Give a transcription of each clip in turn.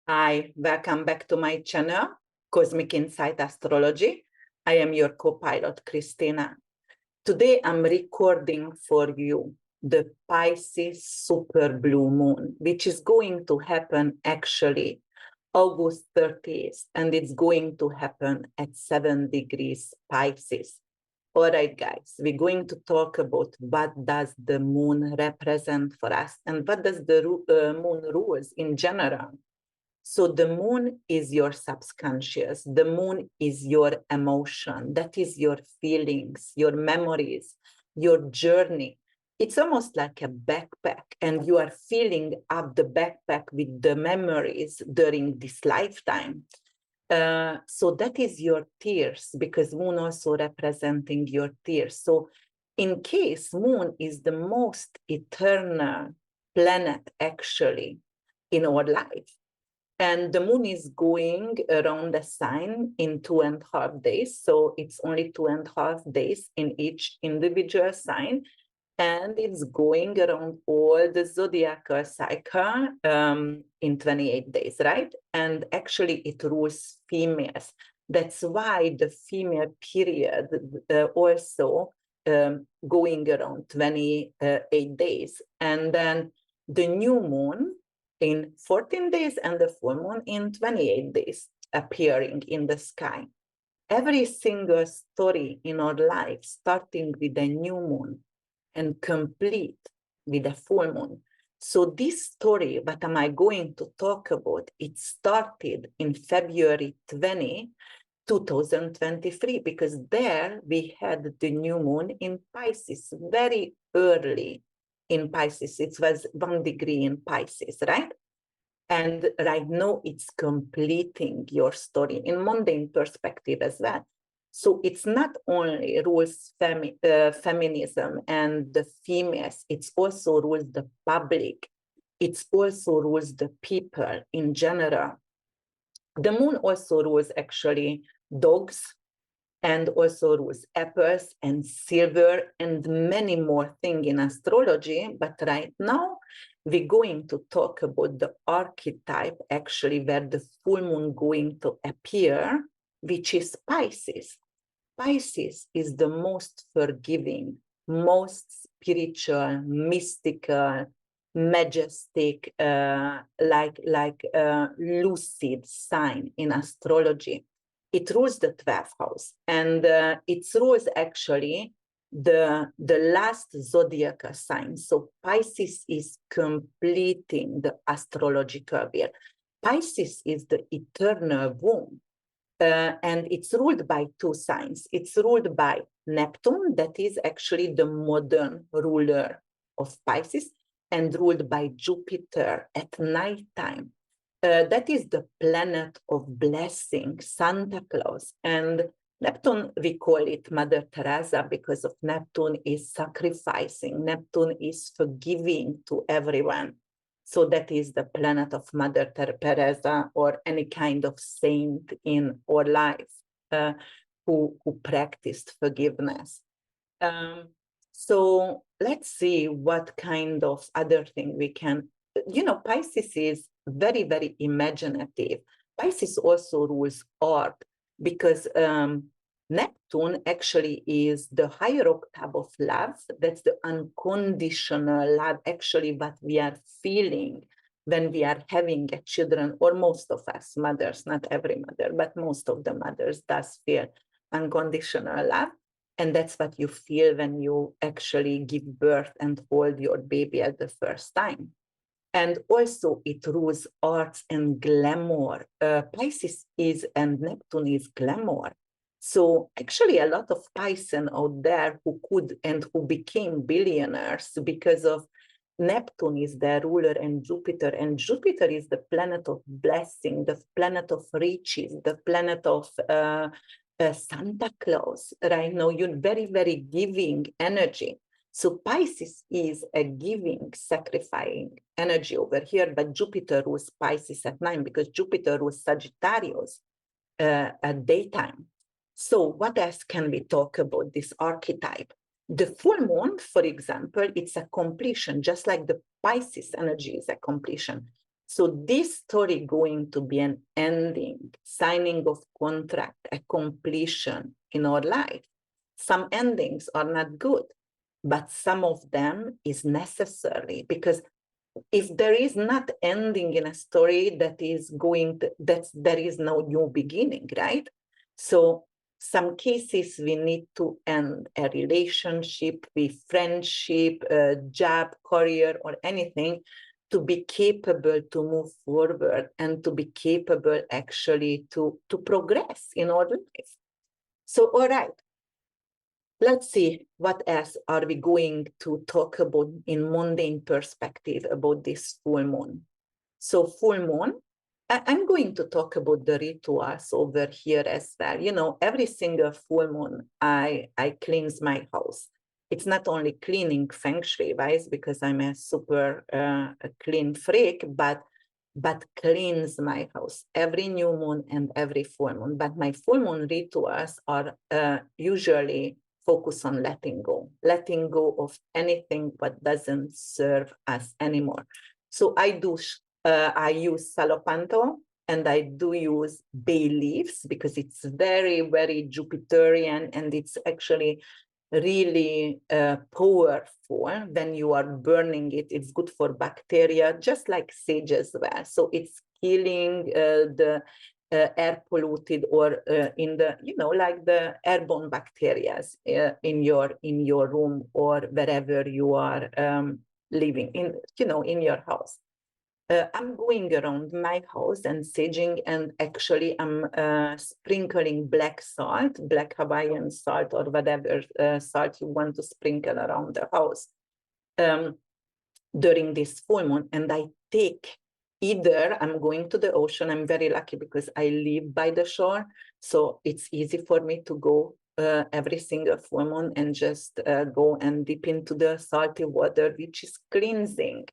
Hi, welcome back to my channel, Cosmic Insight Astrology. I am your co-pilot, Christina. Today, I'm recording for you the Pisces super blue moon, which is going to happen actually August 30th, and it's going to happen at 7 degrees Pisces. All right, guys, we're going to talk about what does the moon represent for us and what does the moon rules in general. So the moon is your subconscious. The moon is your emotion. That is your feelings, your memories, your journey. It's almost like a backpack, and you are filling up the backpack with the memories during this lifetime. So that is your tears, because moon also representing your tears. So in case moon is the most eternal planet actually in our life, and the moon is going around the sign in 2.5 days. So it's only 2.5 days in each individual sign. And it's going around all the zodiacal cycle in 28 days, right? And actually it rules females. That's why the female period also going around 28 days. And then the new moon in 14 days and the full moon in 28 days appearing in the sky. Every single story in our life, starting with a new moon and complete with a full moon. So this story, what am I going to talk about? It started in February 2023, because there we had the new moon in Pisces, very early in Pisces. It was 1 degree in Pisces, right? And right now it's completing your story in mundane perspective as well. So it's not only rules feminism and the females, it's also rules the public. It's also rules the people in general. The moon also rules actually dogs, and also rules apples and silver and many more things in astrology. But right now, we're going to talk about the archetype actually where the full moon going to appear, which is Pisces. Pisces is the most forgiving, most spiritual, mystical, majestic, lucid sign in astrology. It rules the 12th house, and it rules actually the last zodiacal sign. So Pisces is completing the astrological wheel. Pisces is the eternal womb. And it's ruled by two signs. It's ruled by Neptune, that is actually the modern ruler of Pisces, and ruled by Jupiter at nighttime. That is the planet of blessing, Santa Claus. And Neptune, we call it Mother Teresa because of Neptune is sacrificing. Neptune is forgiving to everyone. So that is the planet of Mother Teresa, or any kind of saint in our life who practiced forgiveness. So let's see what kind of other thing we can, Pisces is very, very imaginative. Pisces also rules art, because Neptune actually is the higher octave of love. That's the unconditional love, actually, what we are feeling when we are having a children, or most of us mothers, not every mother, but most of the mothers does feel unconditional love. And that's what you feel when you actually give birth and hold your baby at the first time. And also it rules arts and glamour. Pisces is, and Neptune is glamour. So actually a lot of Pisces out there who could and who became billionaires because of Neptune is their ruler, and Jupiter is the planet of blessing, the planet of riches, the planet of Santa Claus. Right now, you're very, very giving energy. So Pisces is a giving, sacrificing energy over here, but Jupiter rules Pisces at night, because Jupiter rules Sagittarius at daytime. So what else can we talk about this archetype? The full moon, for example, it's a completion, just like the Pisces energy is a completion. So this story going to be an ending, signing of contract, a completion in our life. Some endings are not good, but some of them is necessary, because if there is not ending in a story, that is going to, there is no new beginning, right? So some cases we need to end a relationship, with friendship, a job, career, or anything, to be capable to move forward and to be capable actually to progress in our life. So, all right, let's see what else are we going to talk about in mundane perspective about this full moon. So full moon, I'm going to talk about the rituals over here as well. You know, every single full moon, I cleanse my house. It's not only cleaning feng shui wise, because I'm a super clean freak, but cleanse my house every new moon and every full moon. But my full moon rituals are usually focus on letting go of anything that doesn't serve us anymore. So I use Salopanto, and I do use bay leaves, because it's very, very Jupiterian, and it's actually really powerful. When you are burning it, it's good for bacteria, just like sage as well. So it's killing the air polluted, or in the, you know, like the airborne bacteria in your room, or wherever you are living in, you know, in your house. I'm going around my house and saging, and actually I'm sprinkling black salt, black Hawaiian salt, or whatever salt you want to sprinkle around the house during this full moon. And I take, either I'm going to the ocean. I'm very lucky because I live by the shore, so it's easy for me to go every single full moon and just go and dip into the salty water, which is cleansing.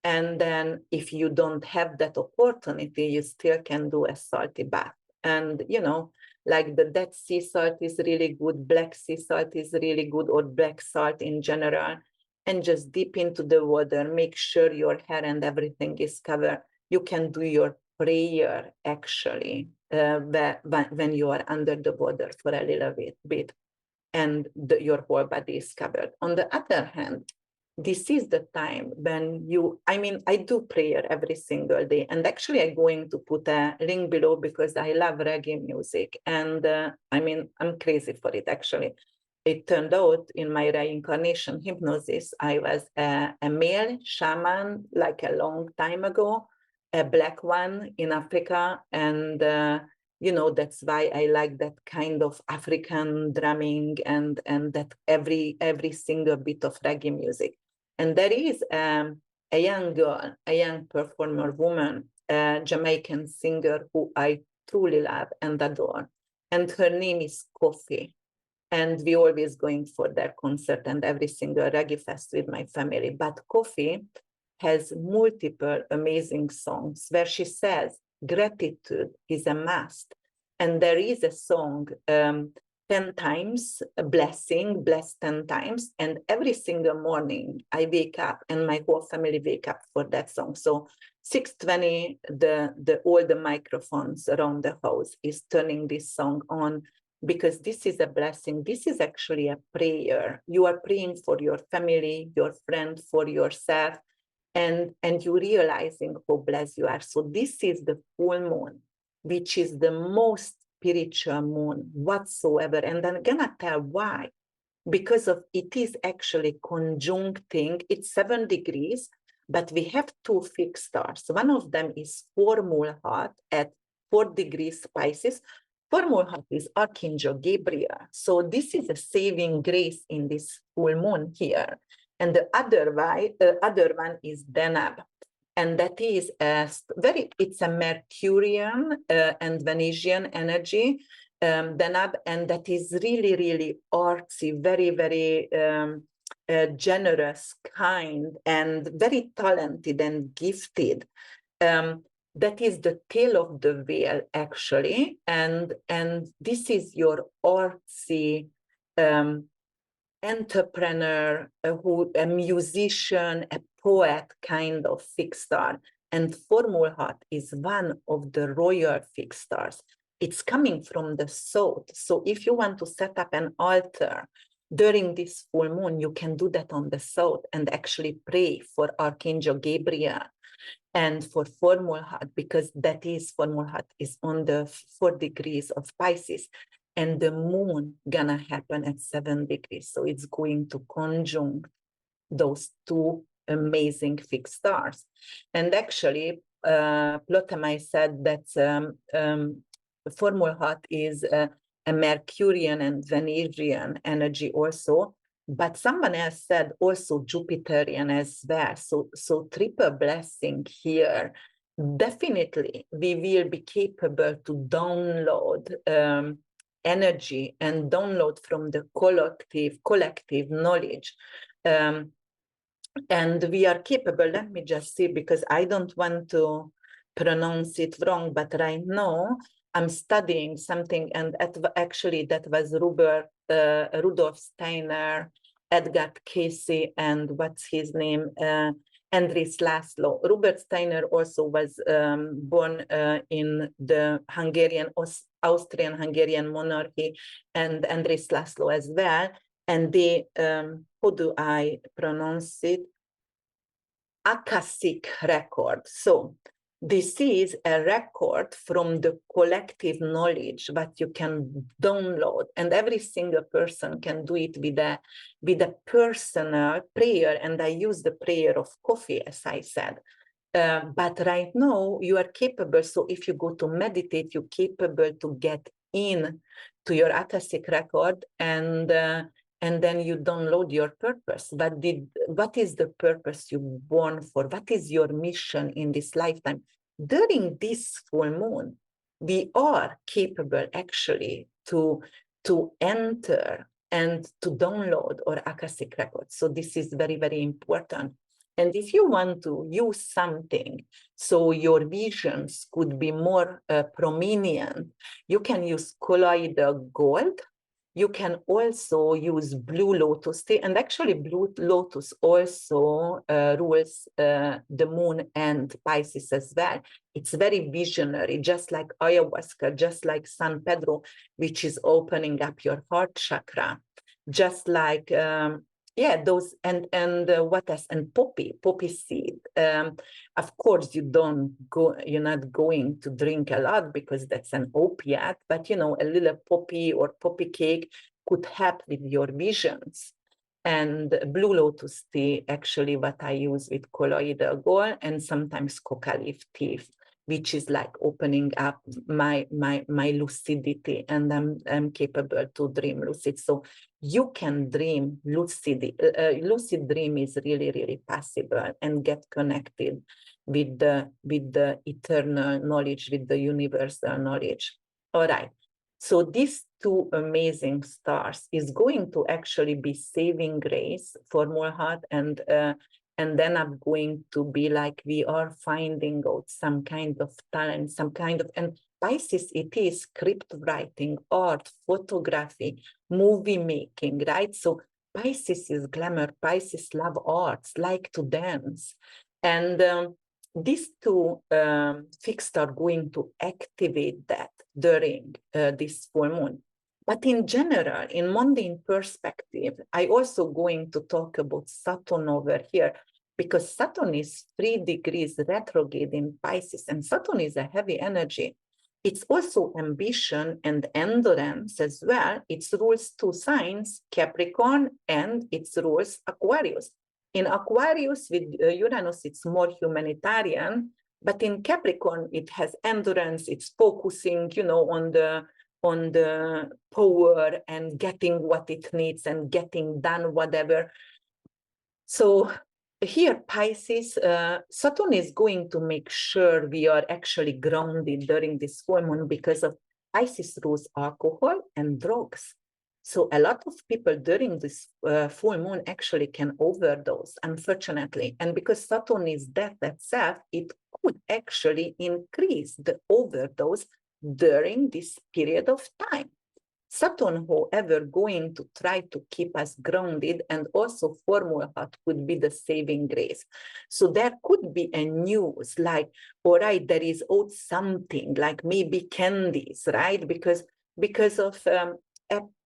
And then if you don't have that opportunity, you still can do a salty bath. And, you know, like the Dead Sea salt is really good, Black Sea salt is really good, or black salt in general. And just dip into the water, make sure your hair and everything is covered. You can do your prayer actually when you are under the water for a little bit and your whole body is covered. On the other hand, this is the time when I do prayer every single day. And actually I'm going to put a link below, because I love reggae music. And I'm crazy for it, actually. It turned out in my reincarnation hypnosis, I was a male shaman like a long time ago, a black one in Africa. And that's why I like that kind of African drumming and that every single bit of reggae music. And there is a young girl, a young performer woman, a Jamaican singer who I truly love and adore. And her name is Kofi. And we always going for their concert and every single reggae fest with my family. But Kofi has multiple amazing songs where she says, gratitude is a must. And there is a song, 10 times, a blessing, bless 10 times. And every single morning I wake up and my whole family wake up for that song. So 6:20, all the microphones around the house is turning this song on, because this is a blessing. This is actually a prayer. You are praying for your family, your friend, for yourself, and you realizing how blessed you are. So this is the full moon, which is the most spiritual moon whatsoever. And I'm gonna tell why. Because of it is actually conjuncting, it's 7 degrees, but we have 2 fixed stars. One of them is Formulhat at 4 degrees Pisces. Formulhat is Archangel Gabriel. So this is a saving grace in this full moon here. And the other one is Denab. And that is it's a Mercurian and Venusian energy, Denab, and that is really, really artsy, very, very generous, kind, and very talented and gifted. That is the tail of the whale, actually, and this is your artsy entrepreneur, a musician, a poet kind of fixed star. And Formulhat is one of the royal fixed stars. It's coming from the south. So if you want to set up an altar during this full moon, you can do that on the south and actually pray for Archangel Gabriel and for Formulhat, because that is, Formulhat is on the 4 degrees of Pisces, and the moon gonna happen at 7 degrees. So it's going to conjunct those two amazing fixed stars. And actually, Ptolemy said that Formulhat is a Mercurian and Venusian energy also, but someone else said also Jupiterian as well. So triple blessing here. Definitely, we will be capable to download energy and download from the collective knowledge. And we are capable, let me just see, because I don't want to pronounce it wrong, but right now I'm studying something, and actually that was Rudolf Steiner, Edgar Casey, and what's his name, Andris Laszlo. Robert Steiner also was born in the Austrian-Hungarian monarchy, and Andris Laszlo as well. And they, how do I pronounce it? Akashic record. So this is a record from the collective knowledge that you can download, and every single person can do it with a personal prayer. And I use the prayer of coffee, as I said. But right now you are capable. So if you go to meditate, you're capable to get in to your Akashic record, and then you download your purpose. What is the purpose you're born for? What is your mission in this lifetime? During this full moon, we are capable actually to enter and to download our Akashic record. So this is very, very important. And if you want to use something so your visions could be more prominent, you can use colloidal gold. You can also use blue lotus tea, and actually blue lotus also rules the moon and Pisces as well. It's very visionary, just like ayahuasca, just like San Pedro, which is opening up your heart chakra, just like those, and what else? And poppy seed. Of course, you're not going to drink a lot because that's an opiate, but a little poppy or poppy cake could help with your visions. And blue lotus tea, actually what I use with colloidal gold, and sometimes coca leaf tea, which is like opening up my lucidity, and I'm capable to dream lucid. So you can dream lucid. Lucid dream is really, really possible, and get connected with the eternal knowledge, with the universal knowledge. All right. So these two amazing stars is going to actually be saving grace for Mulhat, and then I'm going to be like, we are finding out some kind of talent, some kind of, and Pisces, it is script writing, art, photography, movie making, right? So Pisces is glamour, Pisces love arts, like to dance. And these two fixed are going to activate that during this full moon. But in general, in mundane perspective, I also going to talk about Saturn over here, because Saturn is 3 degrees retrograde in Pisces, and Saturn is a heavy energy. It's also ambition and endurance as well. It rules 2 signs, Capricorn, and it rules Aquarius. In Aquarius with Uranus, it's more humanitarian, but in Capricorn, it has endurance. It's focusing, on the power and getting what it needs and getting done whatever. So here, Pisces, Saturn is going to make sure we are actually grounded during this full moon, because of Pisces rules alcohol and drugs. So a lot of people during this full moon actually can overdose, unfortunately. And because Saturn is death itself, it could actually increase the overdose during this period of time. Saturn, however, going to try to keep us grounded, and also formula heart could be the saving grace. So there could be a news like, all right, there is something like maybe candies, right? Because of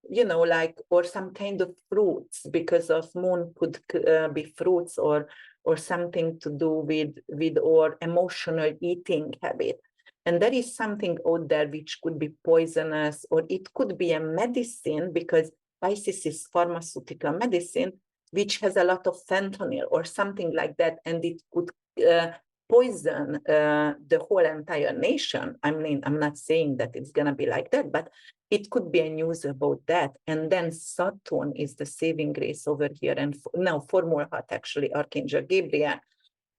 you know, like, or some kind of fruits, because of moon could be fruits, or something to do with or emotional eating habit. And there is something out there which could be poisonous, or it could be a medicine, because Pisces is pharmaceutical medicine, which has a lot of fentanyl or something like that, and it could poison the whole entire nation. I mean, I'm not saying that it's going to be like that, but it could be a news about that. And then Saturn is the saving grace over here. And now formula heart, actually, Archangel Gabriel.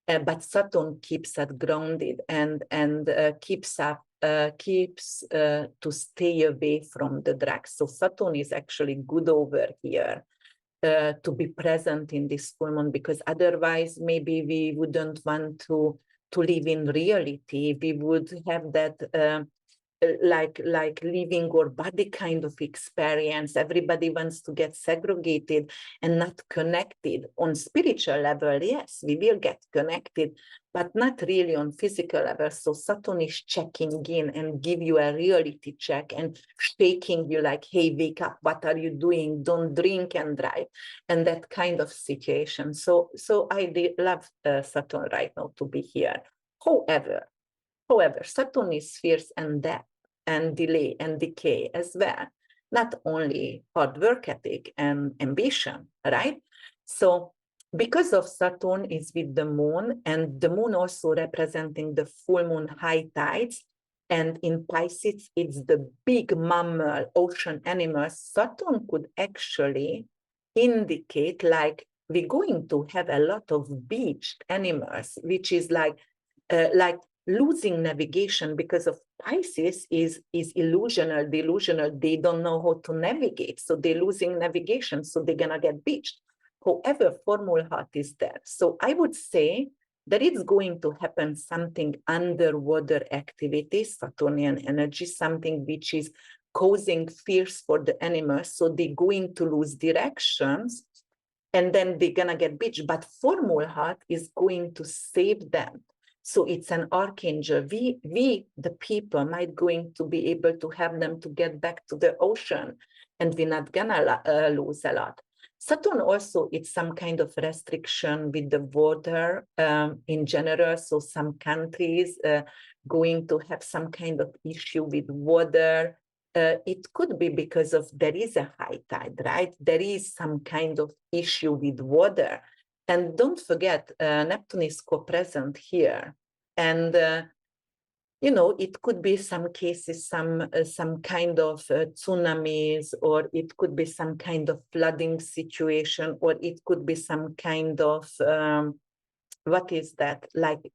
But Saturn keeps us grounded and keeps to stay away from the drugs. So Saturn is actually good over here to be present in this full moon, because otherwise maybe we wouldn't want to live in reality. We would have that like living or body kind of experience. Everybody wants to get segregated and not connected. On spiritual level, yes, we will get connected, but not really on physical level. So Saturn is checking in and give you a reality check and shaking you like, hey, wake up, what are you doing? Don't drink and drive, and that kind of situation. So I love Saturn right now to be here. However, Saturn is fierce and death and delay and decay as well, not only hard work ethic and ambition, right? So because of Saturn is with the moon, and the moon also representing the full moon high tides, and in Pisces, it's the big mammal ocean animals, Saturn could actually indicate like we're going to have a lot of beached animals, which is like losing navigation, because of Pisces is illusional, delusional. They don't know how to navigate, so they're losing navigation, so they're gonna get beached. However, formal heart is there. So I would say that it's going to happen something underwater activity, Saturnian energy, something which is causing fears for the animals, so they're going to lose directions, and then they're gonna get beached. But formal heart is going to save them. So it's an archangel. We, the people, might going to be able to have them to get back to the ocean, and we're not gonna lose a lot. Saturn also, it's some kind of restriction with the water in general. So some countries going to have some kind of issue with water. It could be because of there is a high tide, right? There is some kind of issue with water. And don't forget, Neptune is co-present here. And, you know, it could be some cases, some kind of tsunamis, or it could be some kind of flooding situation, or it could be some kind of, what is that? Like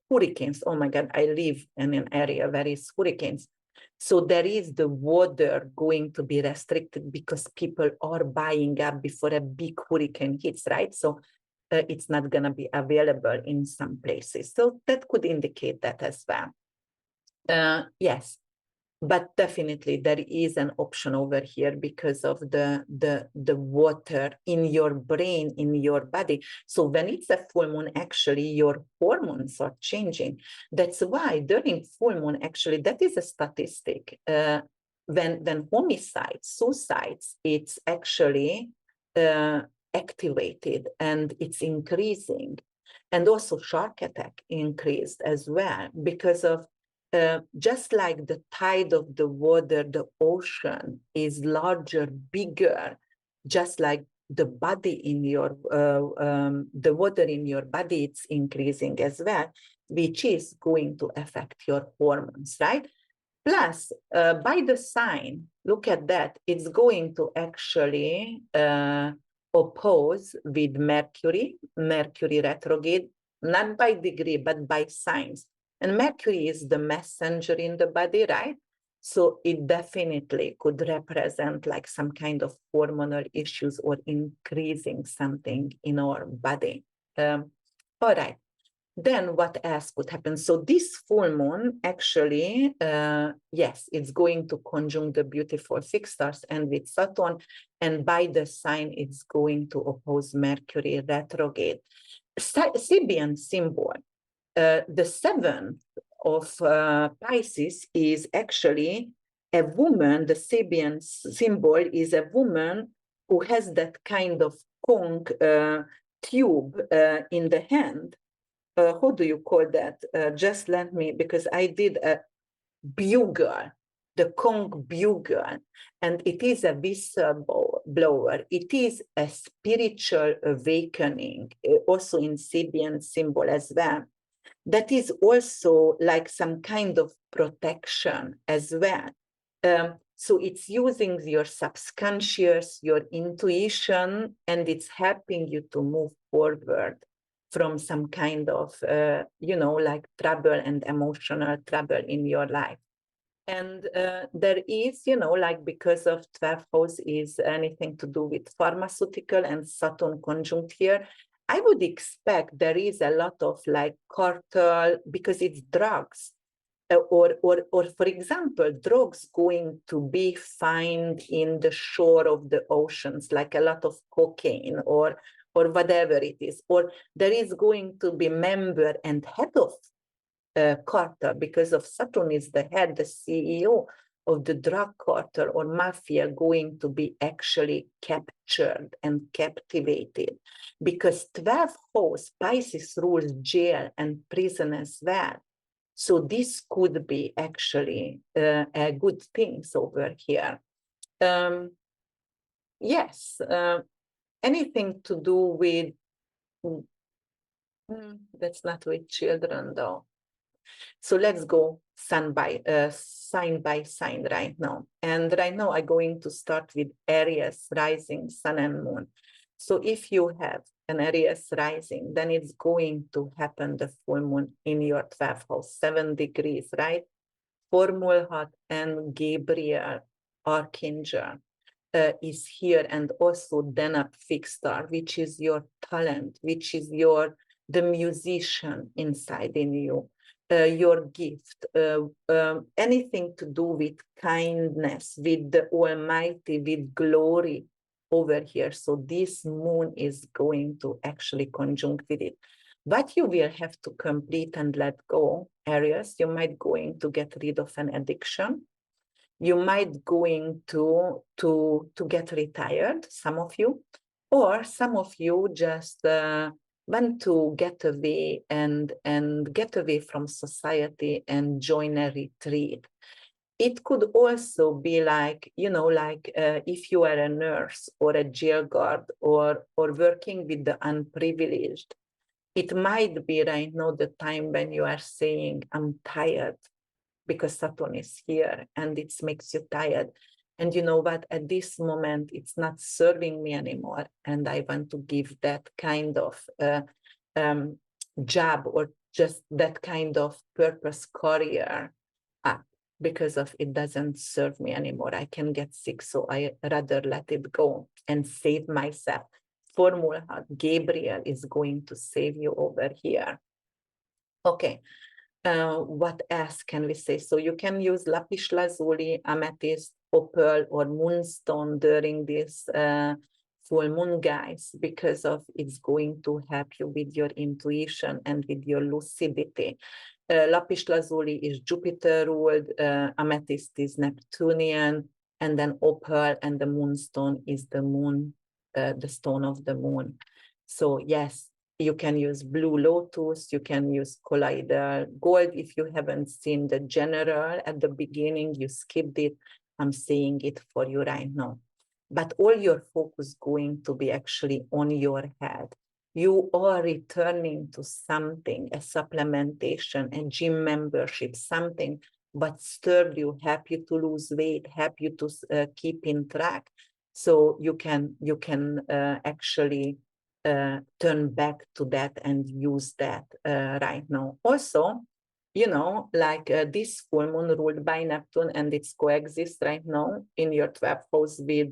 hurricanes. Oh my God, I live in an area where is hurricanes. So there is the water going to be restricted because people are buying up before a big hurricane hits, right? So it's not going to be available in some places. So that could indicate that as well. Yes, but definitely there is an option over here because of the water in your brain, in your body. So when it's a full moon, actually your hormones are changing. That's why during full moon, actually, that is a statistic. When homicides, suicides, it's actually activated and it's increasing. And also shark attack increased as well because of just like the tide of the water, the ocean is larger, bigger, just like the body in your, the water in your body, it's increasing as well, which is going to affect your hormones, right? Plus, by the sign, look at that, it's going to actually oppose with Mercury retrograde, not by degree, but by signs. And Mercury is the messenger in the body, right? So it definitely could represent like some kind of hormonal issues or increasing something in our body. All right. then what else could happen? So this full moon actually, yes, it's going to conjunct the beautiful fixed stars and with Saturn, and by the sign, it's going to oppose Mercury retrograde. Sabian symbol, the seventh of Pisces is actually a woman. The Sabian symbol is a woman who has that kind of conch tube in the hand. How do you call that? Just let me, because I did a bugle, the conch bugle, and it is a whistle blower. It is a spiritual awakening, also in Sabian symbol as well. That is also like some kind of protection as well. So it's using your subconscious, your intuition, and it's helping you to move forward from some kind of, like trouble and emotional trouble in your life. And there is, like because of 12th house is anything to do with pharmaceutical and Saturn conjunct here, I would expect there is a lot of like cartel because it's drugs. Or for example, drugs going to be found in the shore of the oceans, like a lot of cocaine or whatever it is. Or there is going to be member and head of cartel, because of Saturn is the head, the CEO of the drug cartel or mafia, going to be actually captured and captivated, because 12th house Pisces rules jail and prison as well. So this could be actually a good things over here. Yes, anything to do with, that's not with children though. So let's go sign by sign right now. And right now I'm going to start with Aries rising, sun and moon. So if you have an Aries rising, then it's going to happen the full moon in your 12th house, 7 degrees, right? Formulhat and Gabriel, Archangel, is here, and also Deneb fixed star, which is your talent, which is the musician inside in you. Your gift, anything to do with kindness, with the Almighty, with glory over here. So this moon is going to actually conjunct with it. But you will have to complete and let go, Aries. You might going to get rid of an addiction. You might going to get retired, some of you, or some of you just want to get away and get away from society and join a retreat. It could also be like, if you are a nurse or a jail guard or working with the unprivileged, it might be right now the time when you are saying, I'm tired, because Saturn is here and it makes you tired. And you know what, at this moment, it's not serving me anymore. And I want to give that kind of job or just that kind of purpose career up, because of it doesn't serve me anymore. I can get sick, so I rather let it go and save myself. Formula, Gabriel is going to save you over here. Okay. What else can we say? So you can use lapis lazuli, amethyst, opal, or moonstone during this full moon, guys, because of it's going to help you with your intuition and with your lucidity. Lapis lazuli is Jupiter ruled, amethyst is Neptunian, and then opal and the moonstone is the moon, the stone of the moon. So yes, you can use blue lotus, you can use colloidal gold. If you haven't seen the general at the beginning, you skipped it. I'm saying it for you right now. But all your focus going to be actually on your head. You are returning to something, a supplementation, a gym membership, something but serve you, help you to lose weight, help you to keep in track. So you can actually turn back to that and use that right now. Also, this full moon ruled by Neptune, and it's coexist right now in your 12th house with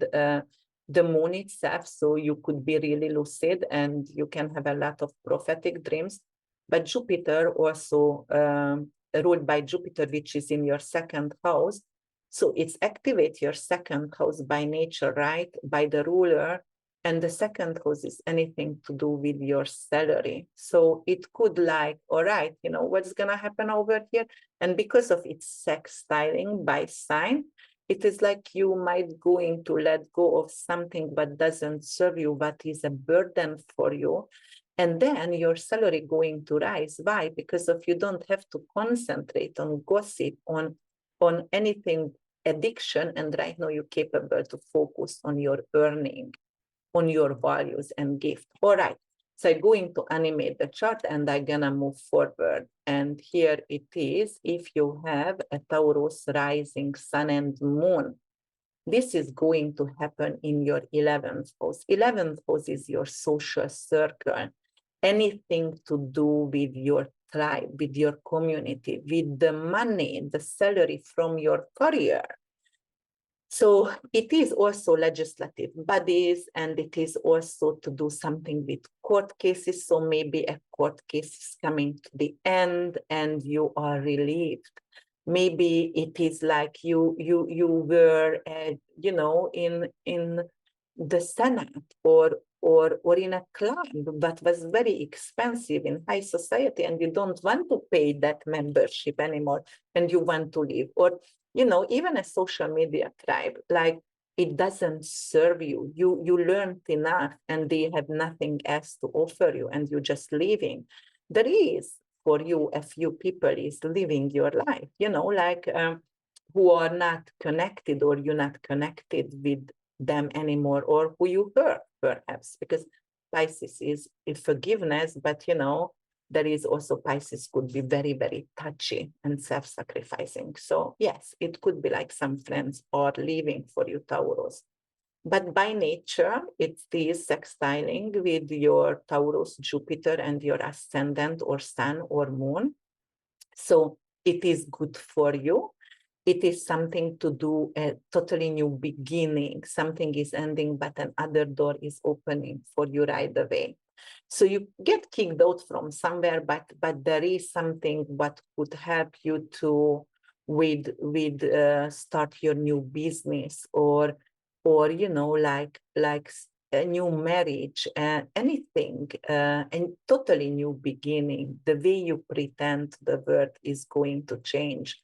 the moon itself. So you could be really lucid and you can have a lot of prophetic dreams. but Jupiter also ruled by Jupiter, which is in your second house. So it's activate your second house by nature, right? By the ruler. And the second house is anything to do with your salary. So it could like, all right, you know, what's going to happen over here? And because of its sextiling by sign, it is like you might going to let go of something that doesn't serve you, but is a burden for you. And then your salary going to rise. Why? Because if you don't have to concentrate on gossip, on anything addiction, and right now you're capable to focus on your earning, on your values and gift. All right. So I'm going to animate the chart and I'm gonna move forward. And here it is. If you have a Taurus rising sun and moon, this is going to happen in your 11th house. 11th house is your social circle. Anything to do with your tribe, with your community, with the money, the salary from your career. So it is also legislative bodies, and it is also to do something with court cases. So maybe a court case is coming to the end and you are relieved. Maybe it is like you were, you know, in the Senate or in a club that was very expensive in high society, and you don't want to pay that membership anymore, and you want to leave. Or, you know, even a social media tribe, like it doesn't serve you. You learned enough and they have nothing else to offer you, and you're just leaving. There is for you a few people is living your life, you know, like who are not connected, or you're not connected with them anymore, or who you hurt perhaps, because Pisces is forgiveness, but you know, there is also Pisces could be very, very touchy and self-sacrificing. So yes, it could be like some friends are leaving for you, Taurus. But by nature, it is sextiling with your Taurus, Jupiter, and your ascendant or sun or moon. So it is good for you. It is something to do a totally new beginning. Something is ending, but another door is opening for you right away. So you get kicked out from somewhere, but there is something what could help you to with start your new business, or you know, like a new marriage, anything, and totally new beginning. The way you pretend the world is going to change.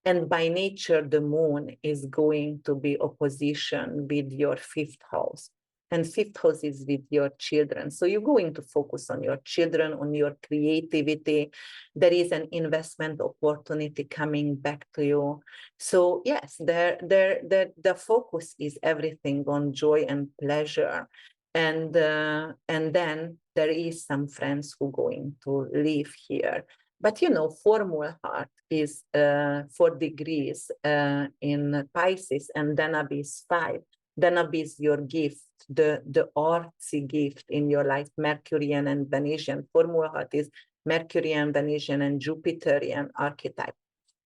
And by nature, the moon is going to be opposition with your fifth house. And fifth house is with your children. So you're going to focus on your children, on your creativity. There is an investment opportunity coming back to you. So yes, the focus is everything on joy and pleasure. And then there is some friends who are going to live here. But you know, formal heart is 4 degrees in Pisces, and Danab is 5. Danab is your gift, the artsy gift in your life, Mercurian and Venusian. Formal heart is Mercurian, Venusian, and Jupiterian archetype.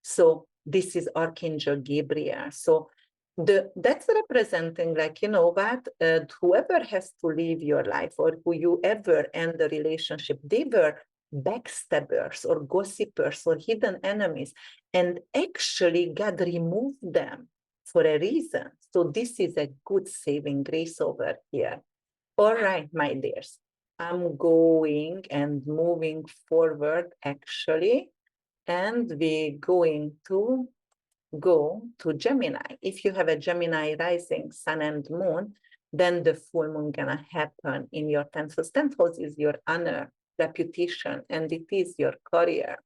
So this is Archangel Gabriel. So that's representing, like, you know what, whoever has to live your life, or who you ever end the relationship, they were backstabbers or gossipers or hidden enemies, and actually God removed them for a reason. So this is a good saving grace over here. All right, my dears, I'm going and moving forward actually, and we're going to go to Gemini. If you have a Gemini rising sun and moon, then the full moon gonna happen in your 10th house. 10th house is your honor, reputation, and it is your career.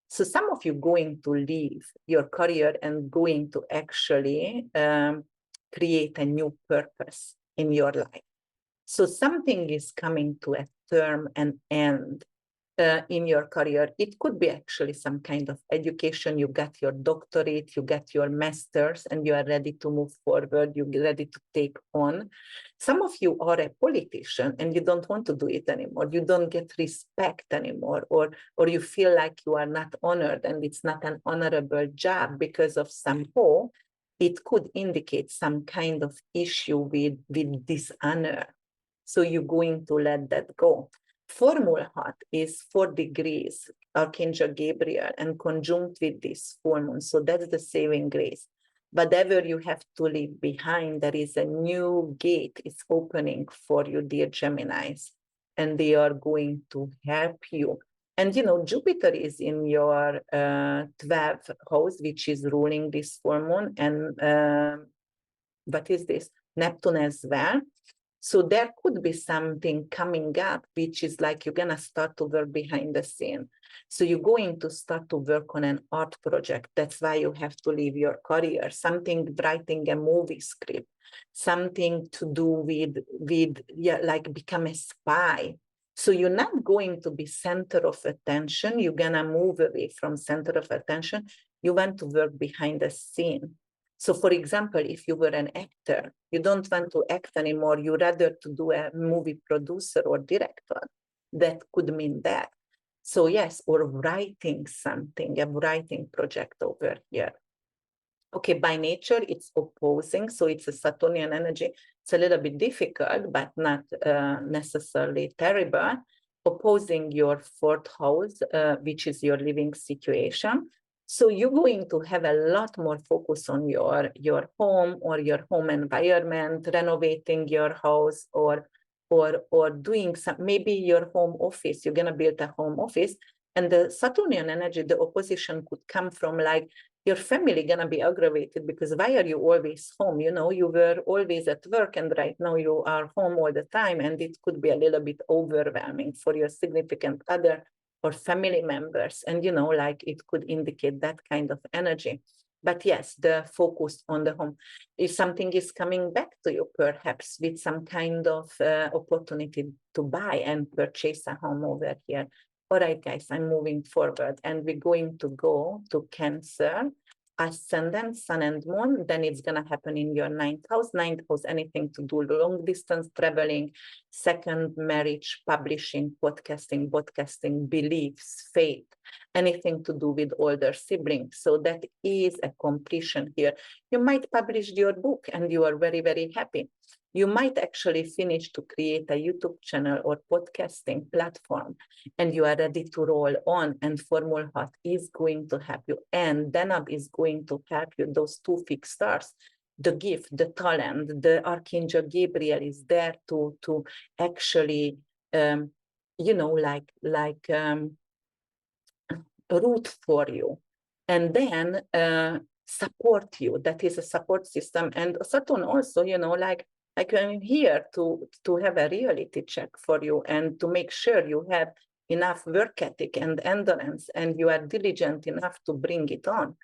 So some of you going to leave your career and going to actually create a new purpose in your life. So something is coming to a term and end in your career. It could be actually some kind of education. You got your doctorate, you got your master's, and you are ready to move forward. You're ready to take on. Some of you are a politician and you don't want to do it anymore. You don't get respect anymore, or you feel like you are not honored and it's not an honorable job because of somehow it could indicate some kind of issue with dishonor. So you're going to let that go. Formula hot is 4 degrees, Archangel Gabriel, and conjunct with this full moon. So that's the saving grace. Whatever you have to leave behind, there is a new gate is opening for you, dear Geminis, and they are going to help you. And Jupiter is in your 12th house, which is ruling this full moon, and what is this? Neptune as well. So there could be something coming up, which is like you're going to start to work behind the scene. So you're going to start to work on an art project. That's why you have to leave your career, something writing a movie script, something to do with like become a spy. So you're not going to be center of attention. You're going to move away from center of attention. You want to work behind the scene. So, for example, if you were an actor, you don't want to act anymore, you rather to do a movie producer or director. That could mean that. So yes, or writing something, a writing project over here. Okay, by nature, it's opposing, so it's a Saturnian energy. It's a little bit difficult, but not necessarily terrible. Opposing your 4th house, which is your living situation. So you're going to have a lot more focus on your home or your home environment, renovating your house or doing some, maybe your home office. You're going to build a home office. And the Saturnian energy, the opposition could come from like, your family gonna be aggravated because why are you always home? You were always at work and right now you are home all the time, and it could be a little bit overwhelming for your significant other or family members. And like it could indicate that kind of energy. But yes, the focus on the home. If something is coming back to you, perhaps with some kind of opportunity to buy and purchase a home over here. All right, guys, I'm moving forward and we're going to go to Cancer, ascendant, sun and moon. Then it's going to happen in your 9th house. 9th house, anything to do long distance traveling, second marriage, publishing, podcasting, beliefs, faith, anything to do with older siblings. So that is a completion here. You might publish your book and you are very, very happy. You might actually finish to create a YouTube channel or podcasting platform, and you are ready to roll on, and Formula Hot is going to help you, and Denab is going to help you, those 2 fixed stars, the gift, the talent, the Archangel Gabriel is there to actually, root for you, and then support you. That is a support system. And Saturn also, like I'm here to have a reality check for you and to make sure you have enough work ethic and endurance and you are diligent enough to bring it on.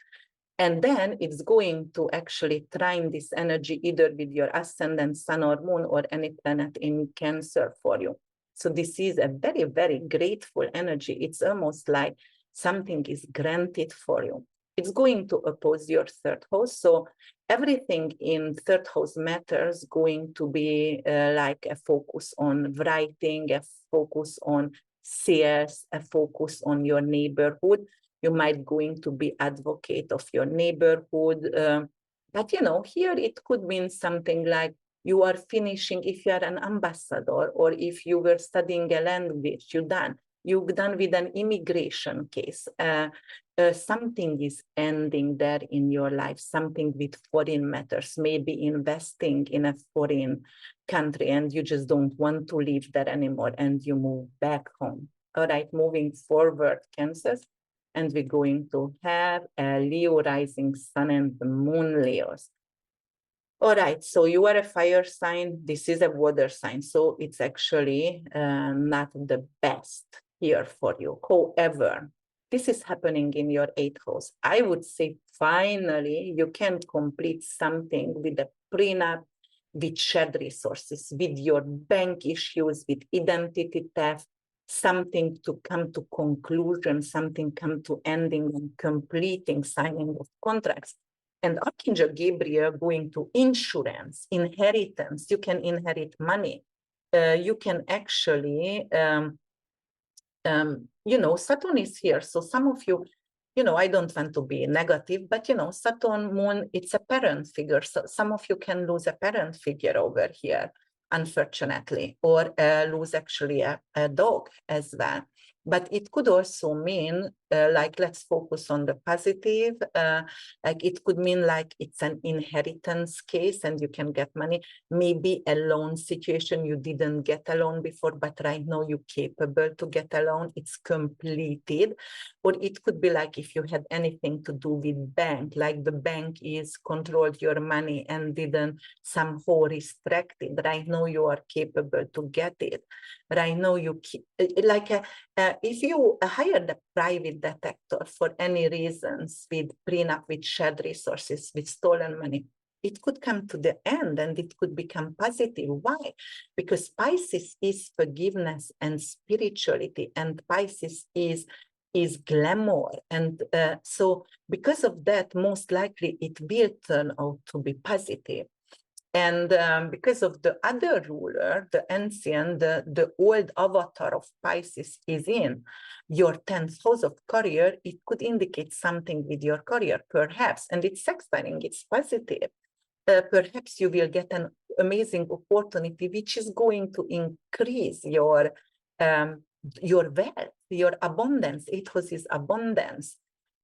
And then it's going to actually trine this energy either with your ascendant, sun or moon or any planet in Cancer for you. So this is a very, very grateful energy. It's almost like something is granted for you. It's going to oppose your 3rd house. So everything in 3rd house matters going to be like a focus on writing, a focus on sales, a focus on your neighborhood. You might going to be advocate of your neighborhood. But here it could mean something like you are finishing, if you are an ambassador or if you were studying a language, you've done with an immigration case. Something is ending there in your life, something with foreign matters, maybe investing in a foreign country and you just don't want to live there anymore and you move back home. All right, moving forward, Cancer, and we're going to have a Leo rising sun and the moon Leos. All right, so you are a fire sign, this is a water sign, so it's actually not the best here for you. However, this is happening in your 8th house. I would say finally you can complete something with a prenup, with shared resources, with your bank issues, with identity theft, something to come to conclusion, something come to ending and completing signing of contracts. And Archangel Gabriel going to insurance, inheritance. You can inherit money. You can actually, Saturn is here. So some of you, I don't want to be negative, but, Saturn, moon, it's a parent figure. So some of you can lose a parent figure over here. unfortunately, or lose actually a dog as well. But it could also mean, like, let's focus on the positive. Like it could mean like it's an inheritance case and you can get money. Maybe a loan situation, you didn't get a loan before, but right now you're capable to get a loan. It's completed. Or it could be like if you had anything to do with bank, like the bank is controlled your money and didn't somehow restrict it. Right now you are capable to get it. Right now you keep, like if you hire the private detector for any reasons with prenup, with shared resources, with stolen money, it could come to the end and it could become positive. Why? Because Pisces is forgiveness and spirituality, and Pisces is glamour. And so because of that, most likely it will turn out to be positive. And because of the other ruler, the ancient, the old avatar of Pisces is in your 10th house of career, it could indicate something with your career, perhaps. And it's sextiling, it's positive. Perhaps you will get an amazing opportunity, which is going to increase your wealth, your abundance. 8th house is abundance.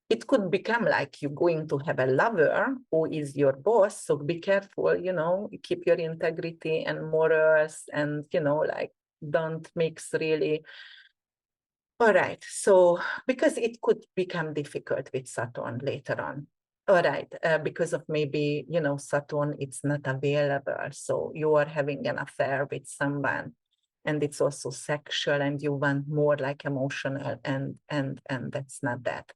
It could become like you're going to have a lover who is your boss. So be careful, keep your integrity and morals and, like don't mix really. All right. So because it could become difficult with Saturn later on. All right. Because of maybe, Saturn, it's not available. So you are having an affair with someone and it's also sexual and you want more like emotional and that's not that.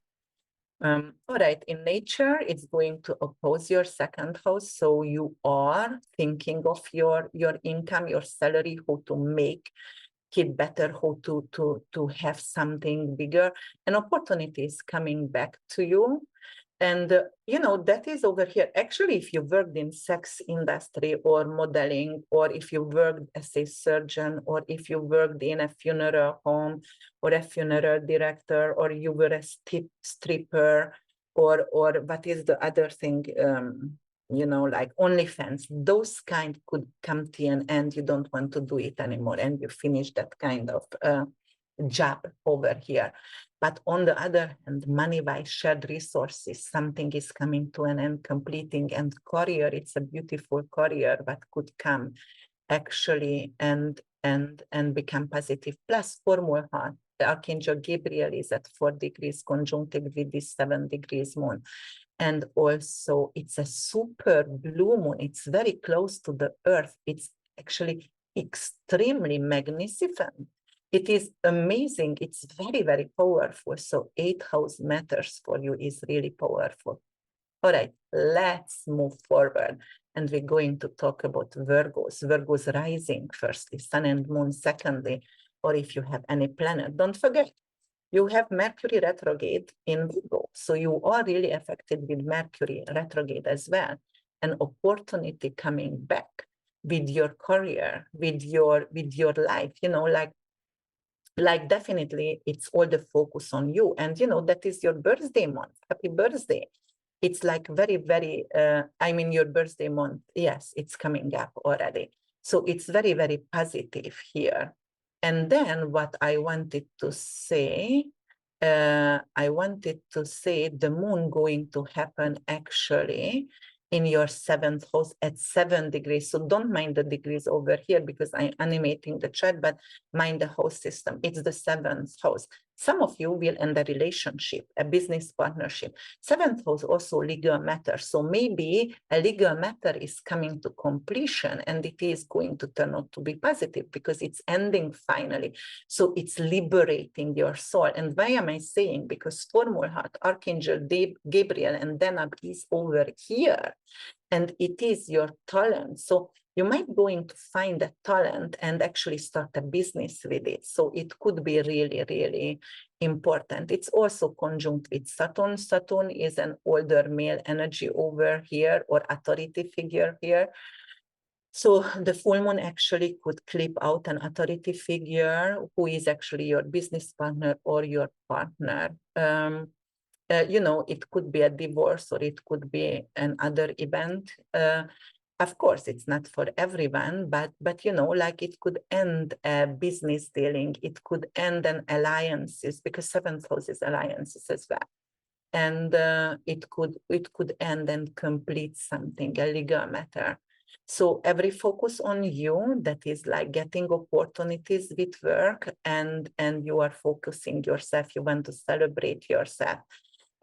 All right, in nature, it's going to oppose your 2nd house. So you are thinking of your income, your salary, how to make it better, how to have something bigger. An opportunity is coming back to you. And, that is over here. Actually, if you worked in sex industry or modeling, or if you worked as a surgeon, or if you worked in a funeral home or a funeral director, or you were a stripper, or what is the other thing, like OnlyFans, those kind could come to an end. You don't want to do it anymore and you finish that kind of job over here. But on the other hand, money by shared resources, something is coming to an end, completing, and career, it's a beautiful career that could come actually and become positive. Plus formal heart, the Archangel Gabriel is at 4 degrees conjuncted with this 7 degrees moon. And also it's a super blue moon. It's very close to the earth. It's actually extremely magnificent. It is amazing. It's very, very powerful. So 8th house matters for you, is really powerful. All right, let's move forward. And we're going to talk about Virgos. Virgos rising firstly, sun and moon secondly, or if you have any planet, don't forget, you have Mercury retrograde in Virgo. So you are really affected with Mercury retrograde as well. An opportunity coming back with your career, with your life, like definitely it's all the focus on you. And that is your birthday month. Happy birthday. It's like very, very, your birthday month. Yes, it's coming up already. So it's very, very positive here. And then what I wanted to say, the moon going to happen actually in your 7th house at 7 degrees. So don't mind the degrees over here because I'm animating the chart, but mind the house system. It's the 7th house. Some of you will end a relationship, a business partnership. 7th house also legal matter. So maybe a legal matter is coming to completion and it is going to turn out to be positive because it's ending finally. So it's liberating your soul. And why am I saying? Because formal heart, Archangel Gabriel and Denab is over here. And it is your talent. So you might going to find a talent and actually start a business with it. So it could be really, really important. It's also conjunct with Saturn. Saturn is an older male energy over here, or authority figure here. So the full moon actually could clip out an authority figure who is actually your business partner or your partner. It could be a divorce or it could be another event. Of course, it's not for everyone, but you know, like it could end a business dealing, it could end an alliances, because seventh house is alliances as well. And it could end and complete something, a legal matter. So every focus on you, that is like getting opportunities with work, and you are focusing yourself, you want to celebrate yourself.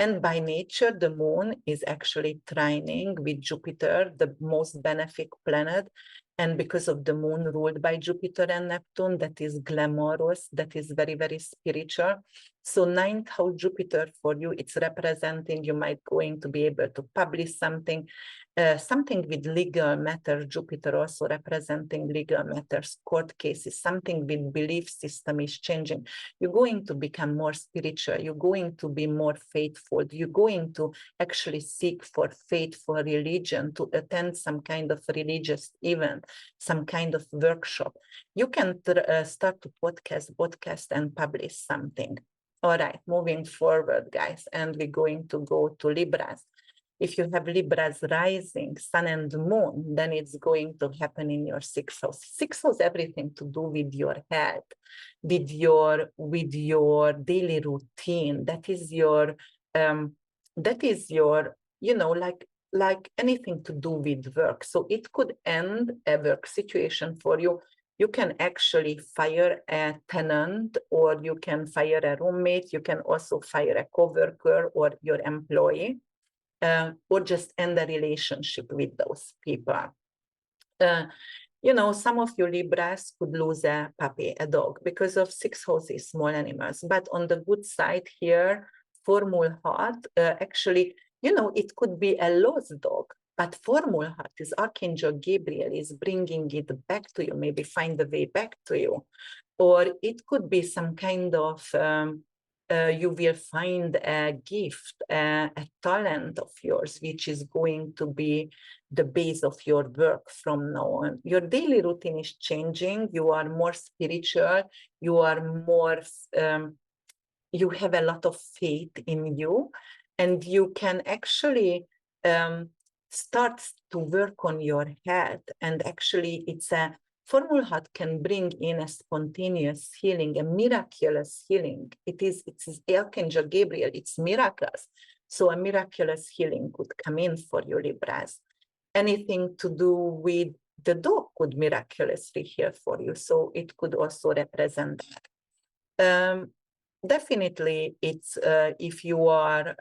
And by nature, the moon is actually trining with Jupiter, the most benefic planet. And because of the moon ruled by Jupiter and Neptune, that is glamorous, that is very, very spiritual. So ninth house Jupiter for you, it's representing you might going to be able to publish something, something with legal matter. Jupiter also representing legal matters, court cases, something with belief system is changing. You're going to become more spiritual. You're going to be more faithful. You're going to actually seek for faith, for religion, to attend some kind of religious event, some kind of workshop. You can start to podcast and publish something. All right, moving forward, guys, and we're going to go to Libras. If you have Libras rising, sun and moon, then it's going to happen in your sixth house. Sixth house, everything to do with your health, with your daily routine. That is your, you know, like anything to do with work. So it could end a work situation for you. You can actually fire a tenant, or you can fire a roommate. You can also fire a coworker or your employee, or just end a relationship with those people. You know, some of you Libras could lose a puppy, a dog, because of sixth house is small animals. But on the good side here, formal heart, actually, you know, it could be a lost dog, but formal heart is Archangel Gabriel is bringing it back to you, maybe find the way back to you. Or it could be some kind of, you will find a gift, a talent of yours, which is going to be the base of your work from now on. Your daily routine is changing. You are more spiritual. You are more, you have a lot of faith in you, and you can actually start to work on your health. And actually, it's a formal heart can bring in a spontaneous healing, a miraculous healing. It's Archangel Gabriel, it's miracles. So a miraculous healing could come in for you, Libras. Anything to do with the dog could miraculously heal for you. So it could also represent that. Definitely, it's if you are,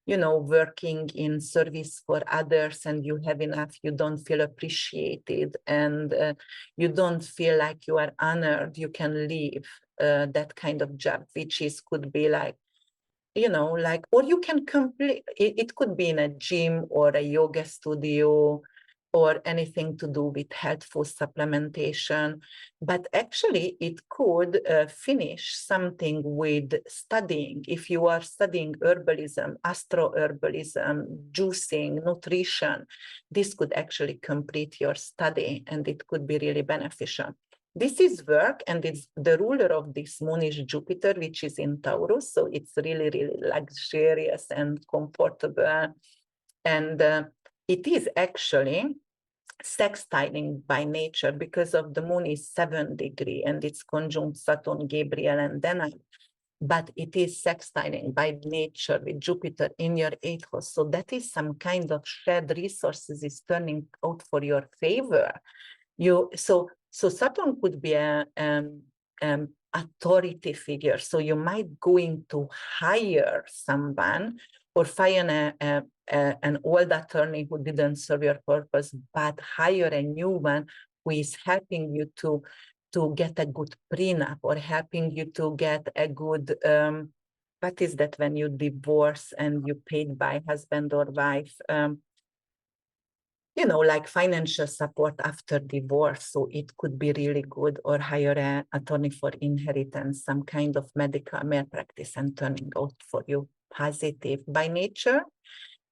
you know, working in service for others and you have enough, you don't feel appreciated, and you don't feel like you are honored, you can leave that kind of job, which is could be like, you know, like, or you can complete, it could be in a gym or a yoga studio, or anything to do with healthful supplementation. But actually, it could finish something with studying. If you are studying herbalism, astroherbalism, juicing, nutrition, this could actually complete your study, and it could be really beneficial. This is work, and it's the ruler of this moon is Jupiter, which is in Taurus. So it's really, really luxurious and comfortable. And it is actually sextiling by nature, because of the moon is 7 degrees and it's conjunct Saturn, Gabriel, and Denai. But it is sextiling by nature with Jupiter in your 8th house. So that is some kind of shared resources is turning out for your favor. So Saturn could be a authority figure. So you might going to hire someone, or fire an old attorney who didn't serve your purpose, but hire a new one who is helping you to get a good prenup, or helping you to get a good, what is that when you divorce and you paid by husband or wife, you know, like financial support after divorce. So it could be really good, or hire an attorney for inheritance, some kind of medical malpractice, and turning out for you positive. By nature,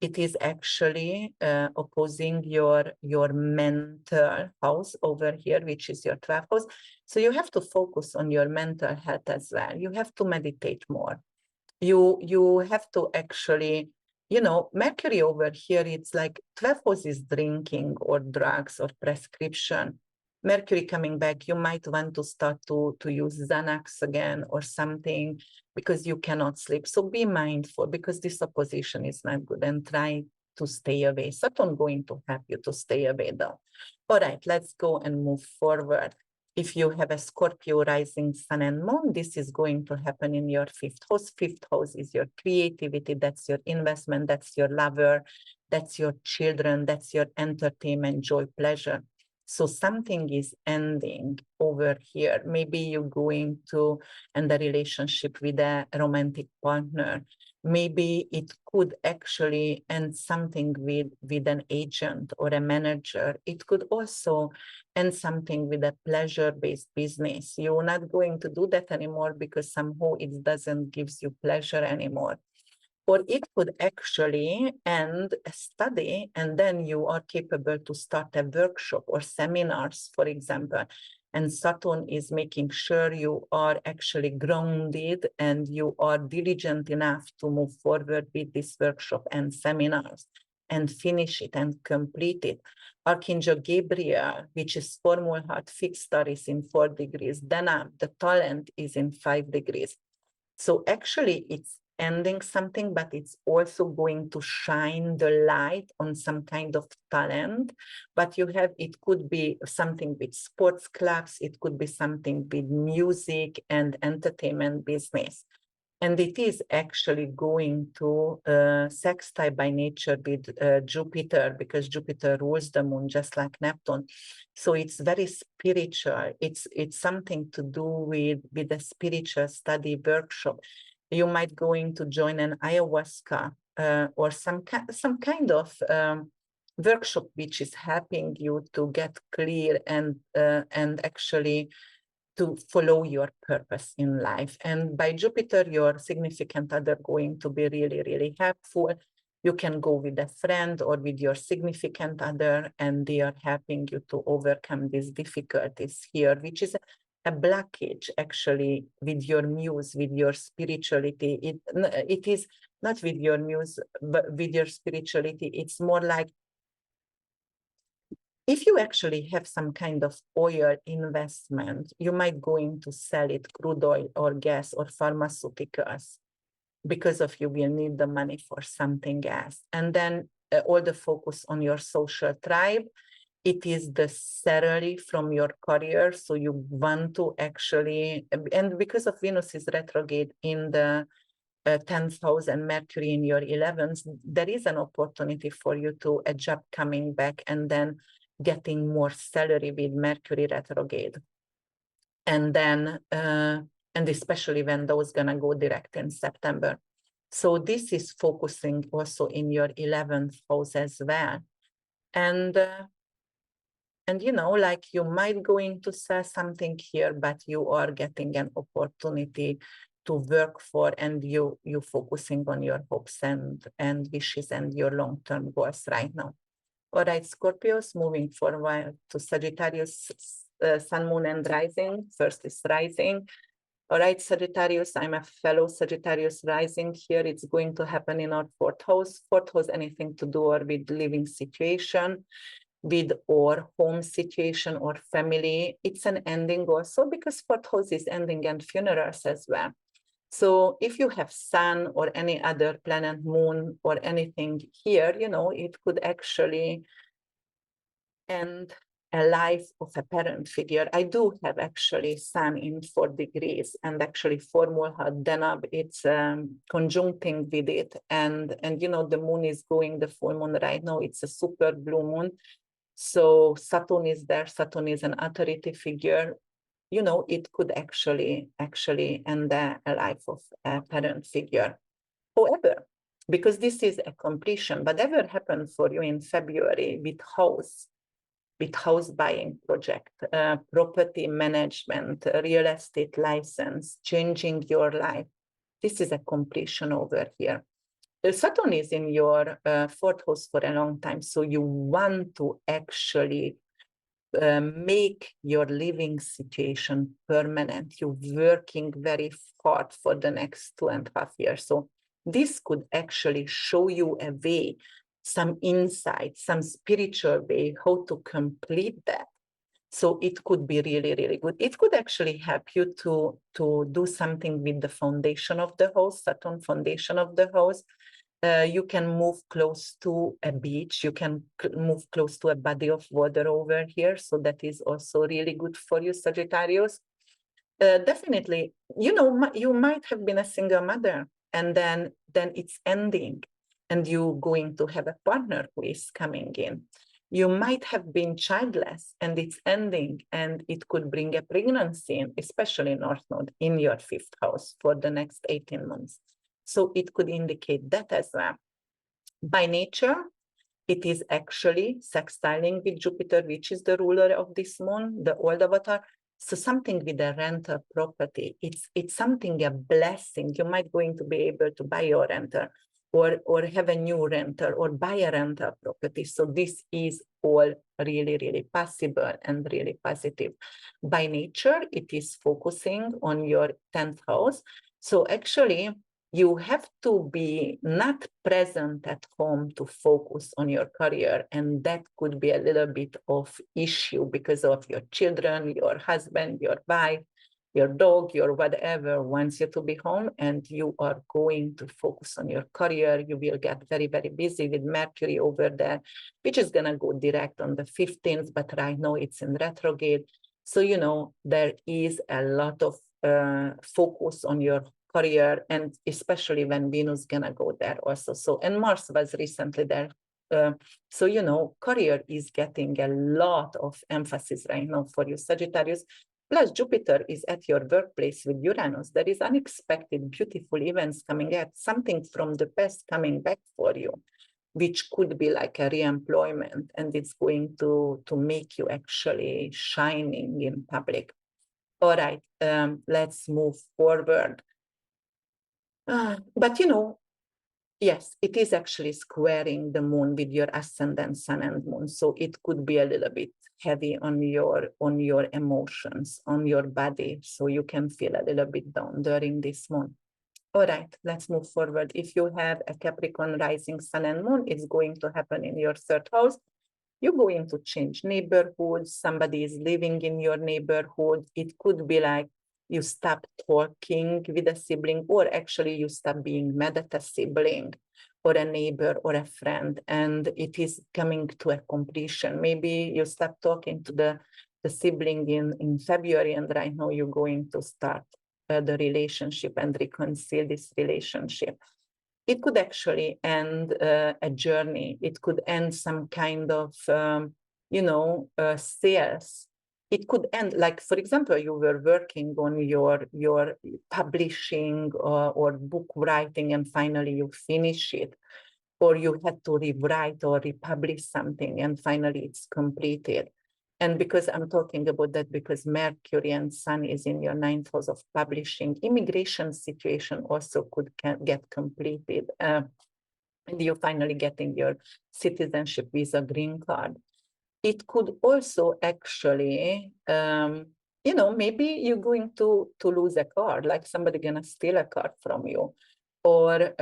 it is actually opposing your mental house over here, which is your 12th house. So you have to focus on your mental health as well. You have to meditate more. You have to actually you know, Mercury over here, it's like 12 house is drinking or drugs or prescription. Mercury coming back, you might want to start to use Xanax again or something because you cannot sleep. So be mindful because this opposition is not good and try to stay away. Saturn going to help you to stay away though. All right, let's go and move forward. If you have a Scorpio rising sun and moon, this is going to happen in your fifth house. Fifth house is your creativity, that's your investment, that's your lover, that's your children, that's your entertainment, joy, pleasure. So something is ending over here. Maybe you're going to end a relationship with a romantic partner. Maybe it could actually end something with an agent or a manager. It could also end something with a pleasure-based business. You're not going to do that anymore because somehow it doesn't give you pleasure anymore. Or it could actually end a study and then you are capable to start a workshop or seminars, for example. And Saturn is making sure you are actually grounded and you are diligent enough to move forward with this workshop and seminars and finish it and complete it. Archangel Gabriel, which is formal heart, fixed star is in 4 degrees. Then the talent is in 5 degrees. So actually it's ending something, but it's also going to shine the light on some kind of talent. But you have, it could be something with sports clubs, it could be something with music and entertainment business. And it is actually going to sextile by nature with Jupiter, because Jupiter rules the moon just like Neptune. So it's very spiritual. It's something to do with a spiritual study workshop. You might going to join an ayahuasca or some kind of workshop which is helping you to get clear and actually to follow your purpose in life. And by Jupiter, your significant other going to be really, really helpful. You can go with a friend or with your significant other, and they are helping you to overcome these difficulties here, which is a blockage actually with your muse, with your spirituality. It is not with your muse, but with your spirituality. It's more like if you actually have some kind of oil investment, you might going to sell it, crude oil or gas or pharmaceuticals, because of you will need the money for something else. And then all the focus on your social tribe. It is the salary from your career. So you want to actually, and because of Venus is retrograde in the 10th house and Mercury in your 11th, there is an opportunity for you to a job coming back and then getting more salary with Mercury retrograde. And then, and especially when those gonna go direct in September. So this is focusing also in your 11th house as well. And you know, like you might going to sell something here, but you are getting an opportunity to work for, and you focusing on your hopes and wishes and your long-term goals right now. All right, Scorpios, moving forward to Sagittarius, Sun, Moon, and Rising. First is Rising. All right, Sagittarius, I'm a fellow Sagittarius rising here. It's going to happen in our 4th house. 4th house, anything to do or with living situation, with or home situation or family. It's an ending also because 4th house is ending and funerals as well. So if you have sun or any other planet, moon or anything here, you know, it could actually end a life of a parent figure. I do have actually sun in 4 degrees and actually formal Denab, it's conjuncting with it. And you know, the moon is going the full moon right now. It's a super blue moon. So Saturn is there. Saturn is an authority figure. You know, it could actually end a life of a parent figure. However, because this is a completion, whatever happened for you in February with house buying project, property management, real estate license, changing your life, this is a completion over here. Saturn is in your 4th house for a long time, so you want to actually make your living situation permanent. You're working very hard for the next 2.5 years. So this could actually show you a way, some insight, some spiritual way how to complete that. So it could be really, really good. It could actually help you to do something with the foundation of the house, Saturn foundation of the house. You can move close to a beach. You can move close to a body of water over here. So that is also really good for you, Sagittarius. Definitely, you know, you might have been a single mother, and then it's ending, and you're going to have a partner who is coming in. You might have been childless, and it's ending, and it could bring a pregnancy in, especially North Node in your 5th house for the next 18 months. So it could indicate that as well. By nature, it is actually sextiling with Jupiter, which is the ruler of this moon, the old avatar. So something with a rental property, it's something, a blessing. You might going to be able to buy your rental or have a new rental or buy a rental property. So this is all really, really possible and really positive. By nature, it is focusing on your 10th house. So actually, you have to be not present at home to focus on your career. And that could be a little bit of issue because of your children, your husband, your wife, your dog, your whatever wants you to be home, and you are going to focus on your career. You will get very, very busy with Mercury over there, which is going to go direct on the 15th, but right now it's in retrograde. So, you know, there is a lot of focus on your career, and especially when Venus gonna go there also. So, and Mars was recently there. So, you know, career is getting a lot of emphasis right now for you, Sagittarius. Plus, Jupiter is at your workplace with Uranus. There is unexpected, beautiful events coming up, something from the past coming back for you, which could be like a re-employment, and it's going to make you actually shining in public. All right, let's move forward. But you know, yes, it is actually squaring the moon with your ascendant, sun and moon. So it could be a little bit heavy on your emotions, on your body. So you can feel a little bit down during this moon. All right, let's move forward. If you have a Capricorn rising sun and moon, it's going to happen in your 3rd house. You're going to change neighborhoods. Somebody is living in your neighborhood. It could be like you stop talking with a sibling, or actually you stop being mad at a sibling or a neighbor or a friend, and it is coming to a completion. Maybe you stop talking to the sibling in February, and right now you're going to start the relationship and reconcile this relationship. It could actually end a journey. It could end some kind of, sales. It could end, like, for example, you were working on your publishing or book writing, and finally you finish it, or you had to rewrite or republish something, and finally it's completed. And because I'm talking about that, because Mercury and Sun is in your 9th house of publishing, immigration situation also could get completed. And you're finally getting your citizenship visa, green card. It could also actually, maybe you're going to lose a car, like somebody gonna steal a car from you. Or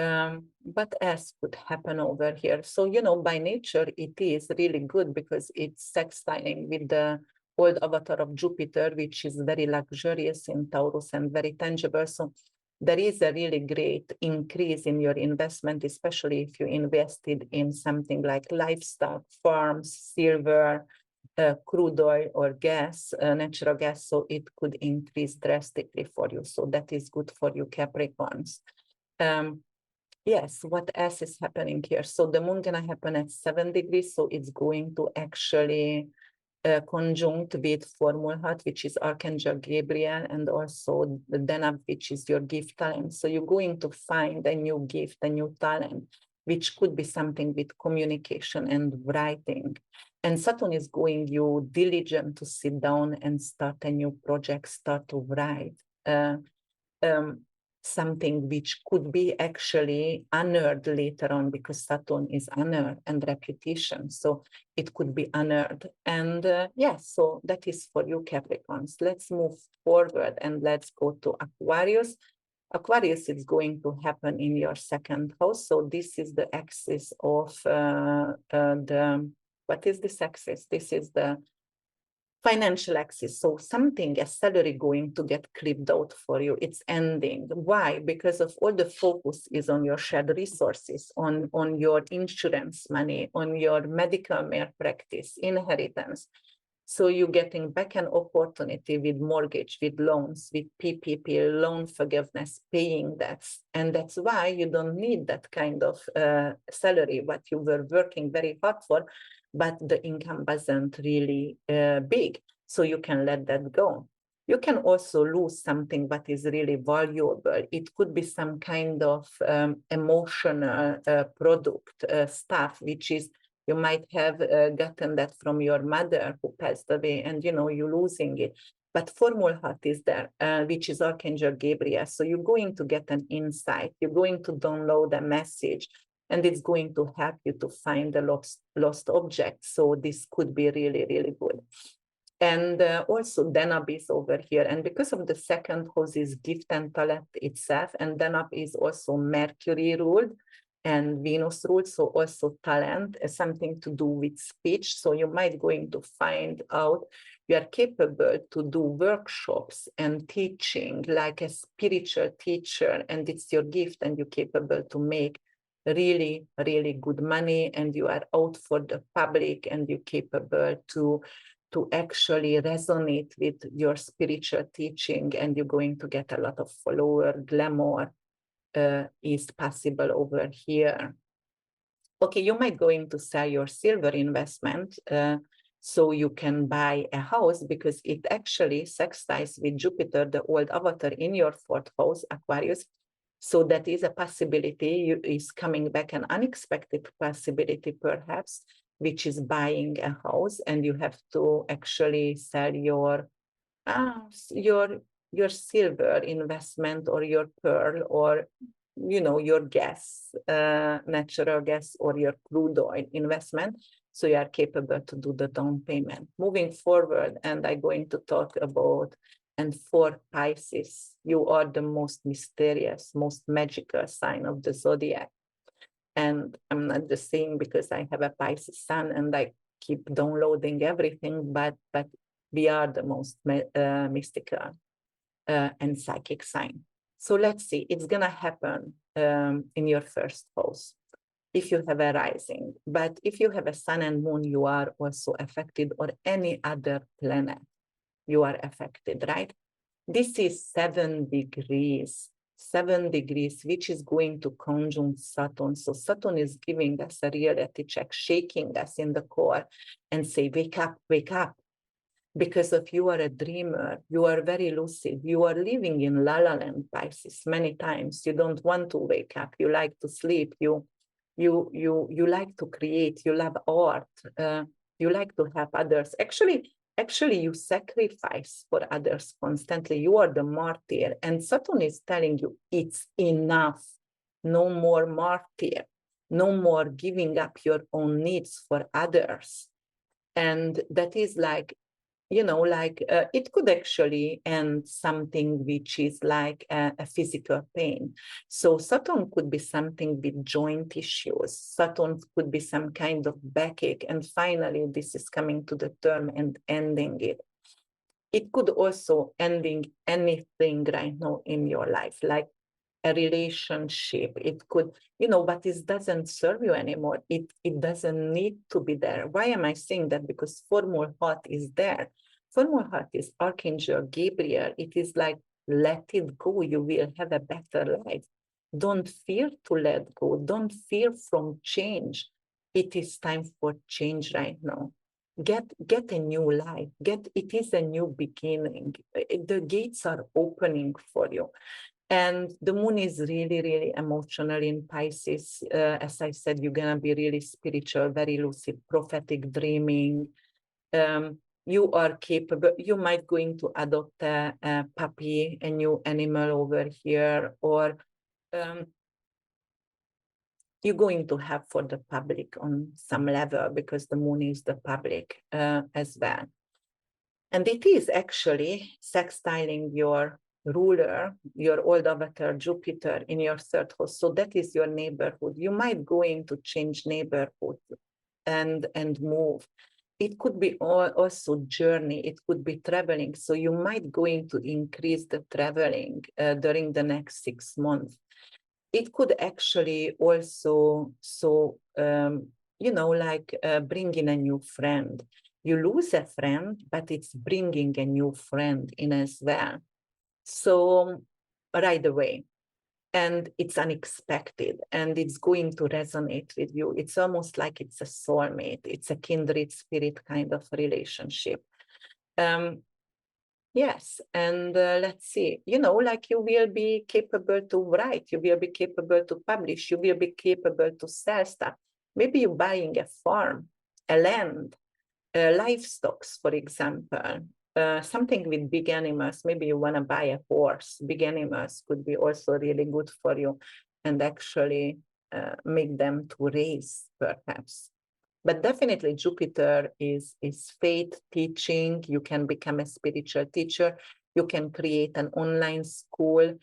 what else could happen over here? So, you know, by nature, it is really good because it's sextiling with the old avatar of Jupiter, which is very luxurious in Taurus and very tangible. So there is a really great increase in your investment, especially if you invested in something like livestock, farms, silver, crude oil or gas, natural gas. So it could increase drastically for you. So that is good for you, Capricorns. Yes, what else is happening here? So the moon gonna happen at 7 degrees, so it's going to actually conjunct with Formulhat, which is Archangel Gabriel, and also the Denab, which is your gift talent. So you're going to find a new gift, a new talent, which could be something with communication and writing. And Saturn is going you diligent to sit down and start a new project, start to write. Something which could be actually honored later on, because Saturn is honor and reputation. So it could be honored. And yes, so that is for you, Capricorns. Let's move forward and let's go to Aquarius. Aquarius is going to happen in your second house. So this is the axis of what is this axis? This is the financial axis. So something, a salary going to get clipped out for you. It's ending. Why? Because of all the focus is on your shared resources, on your insurance money, on your medical malpractice, inheritance. So you're getting back an opportunity with mortgage, with loans, with PPP, loan forgiveness, paying debts. And that's why you don't need that kind of salary, what you were working very hard for, but the income wasn't really big. So you can let that go. You can also lose something that is really valuable. It could be some kind of emotional product, stuff, which is, you might have gotten that from your mother who passed away, and you're losing it. But formal heart is there, which is Archangel Gabriel. So you're going to get an insight. You're going to download a message, and it's going to help you to find a lost object. So this could be really, really good. And also Denab is over here. And because of the second house is gift and talent itself, and Denab is also Mercury ruled and Venus ruled, so also talent is something to do with speech. So you might going to find out you are capable to do workshops and teaching like a spiritual teacher, and it's your gift, and you're capable to make really, really good money, and you are out for the public, and you're capable to actually resonate with your spiritual teaching, and you're going to get a lot of follower, glamour is possible over here. Okay, you might going to sell your silver investment so you can buy a house, because it actually sextiles with Jupiter, the old avatar, in your fourth house, Aquarius. So that is a possibility, is coming back, an unexpected possibility perhaps, which is buying a house, and you have to actually sell your silver investment, or your pearl, or your gas, natural gas, or your crude oil investment. So you are capable to do the down payment. Moving forward, and I'm going to talk about, and for Pisces, you are the most mysterious, most magical sign of the zodiac. And I'm not just saying because I have a Pisces sun and I keep downloading everything, but we are the most mystical and psychic sign. So let's see, it's gonna happen in your first house if you have a rising. But if you have a sun and moon, you are also affected, or any other planet, you are affected, right? This is 7 degrees, which is going to conjunct Saturn. So Saturn is giving us a reality check, shaking us in the core and say, wake up, wake up. Because if you are a dreamer, you are very lucid, you are living in La La Land, Pisces, many times. You don't want to wake up, you like to sleep, you like to create, you love art, you like to help others. Actually, you sacrifice for others constantly. You are the martyr, and Saturn is telling you it's enough. No more martyr, no more giving up your own needs for others. And that is like, it could actually end something which is like a physical pain. So Saturn could be something with joint issues. Saturn could be some kind of backache. And finally, this is coming to the term and ending it. It could also ending anything right now in your life, like a relationship. It could, but it doesn't serve you anymore. It doesn't need to be there. Why am I saying that? Because formal heart is there. Formal heart is Archangel Gabriel. It is like, let it go. You will have a better life. Don't fear to let go. Don't fear from change. It is time for change right now. Get a new life. It is a new beginning. The gates are opening for you. And the moon is really, really emotional in Pisces. As I said, you're going to be really spiritual, very lucid, prophetic dreaming. You are capable. You might going to adopt a puppy, a new animal over here, or you're going to have for the public on some level, because the moon is the public as well. And it is actually sextiling your ruler, your old avatar Jupiter in your third house. So that is your neighborhood. You might go into change neighborhood and move. It could be also journey. It could be traveling. So you might going to increase the traveling during the next 6 months. It could actually also, bring in a new friend. You lose a friend, but it's bringing a new friend in as well. So right away. And it's unexpected and it's going to resonate with you. It's almost like it's a soulmate. It's a kindred spirit kind of relationship. Yes, and let's see, like you will be capable to write, you will be capable to publish, you will be capable to sell stuff. Maybe you're buying a farm, a land, livestock, for example, something with big animals. Maybe you want to buy a horse. Big animals could be also really good for you and actually make them to raise, perhaps. But definitely Jupiter is faith, teaching. You can become a spiritual teacher. You can create an online school,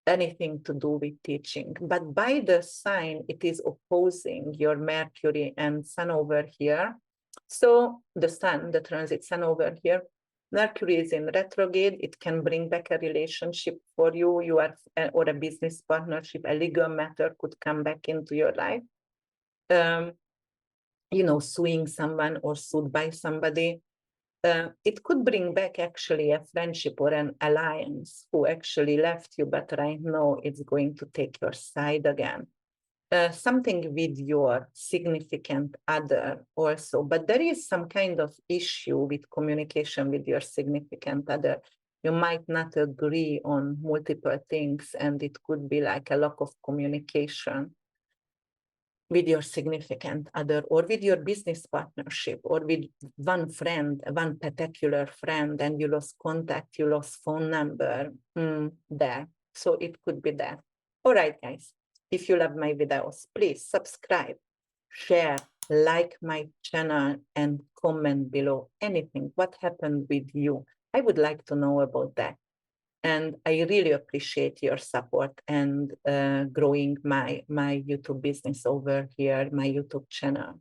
anything to do with teaching. But by the sign, it is opposing your Mercury and Sun over here. So the Sun, the transit Sun over here, Mercury is in retrograde. It can bring back a relationship for you. You are, or a business partnership, a legal matter could come back into your life. Suing someone or sued by somebody. It could bring back actually a friendship or an alliance who actually left you, but right now it's going to take your side again. Something with your significant other also, but there is some kind of issue with communication with your significant other. You might not agree on multiple things, and it could be like a lack of communication with your significant other or with your business partnership or with one friend, one particular friend, and you lost contact, you lost phone number there. So it could be that. All right, guys, if you love my videos, please subscribe, share, like my channel, and comment below anything. What happened with you? I would like to know about that. And I really appreciate your support and growing my YouTube business over here, my YouTube channel.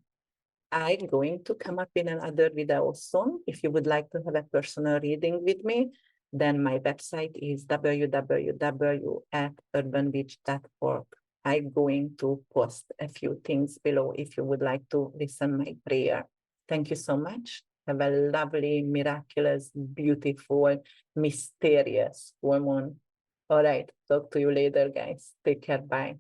I'm going to come up in another video soon. If you would like to have a personal reading with me, then my website is www.urbanwitch.org. I'm going to post a few things below if you would like to listen my prayer. Thank you so much. Have a lovely, miraculous, beautiful, mysterious full moon. All right. Talk to you later, guys. Take care. Bye.